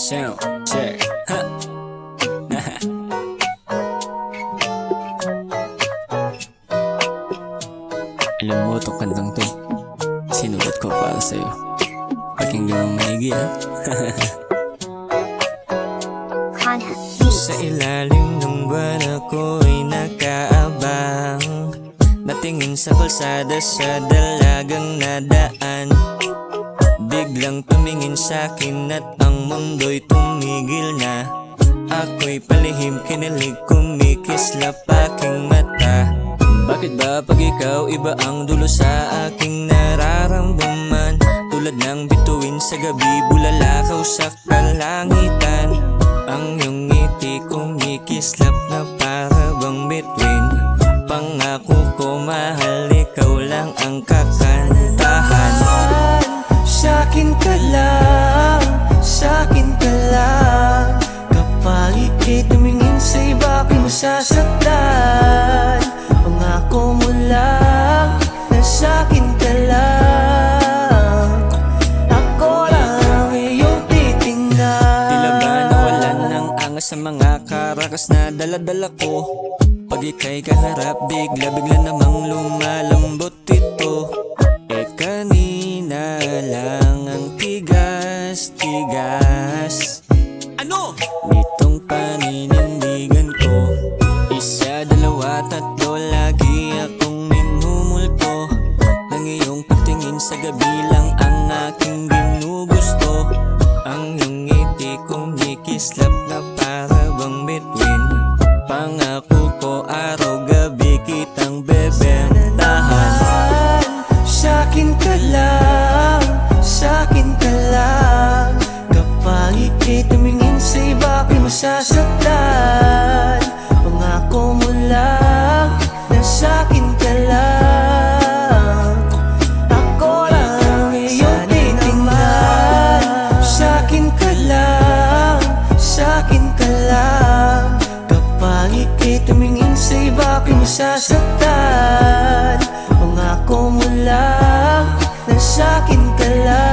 Sound check. Ha. Alam mo itong kantang to, sinulat ko para sa'yo. Pakinggan mo maigi ha. Sa ilalim ng buwan ako'y nakaabang, natingin sa kalsada sa dalagang nadaan. Biglang tumingin sa'kin at ang mundo'y tumigil na. Ako'y palihim, kinilig, kumikislap aking mata. Bakit ba pag ikaw iba ang dulo sa aking nararamdaman? Tulad ng bituin sa gabi, bulalakaw sa kalangitan. Ang iyong ngiti kumikislap na para bang bituin. Pangako ko mahal, ikaw lang ang kakantahan. Sa'kin ka lang, sa'kin ka lang. Kapag ika'y tumingin sa iba, ako'y masasaktan. Pangako mo lang na sa'kin ka lang. Ako lang ang iyong titingnan. Tila ba nawalan ng angas sa mga karakas na daladala ko? Pag ika'y kaharap, bigla namang lumalambot ito. Kanina lang ang tigas-tigas. Ano? Nitong paninindigan ko, isa, dalawa, tatlo, lagi akong minumulto. Nang iyong pagtingin sa gabi lang ang aking ginugusto. Ang iyong ngiti kumikislap na para bang bituin. Pangako ko araw-gabi kitang bebentahan. Sa'kin ka lang, sa'kin ka lang. Kapag ika'y tumingin sa iba, ako'y masasaktan. Pangako mo lang na sa'kin ka lang. Ako lang ang iyong titingnan. Sa'kin ka lang, sa'kin ka lang. Kapag ika'y tumingin sa iba, ako'y masasaktan. Pangako mo lang na sa'kin ka lang.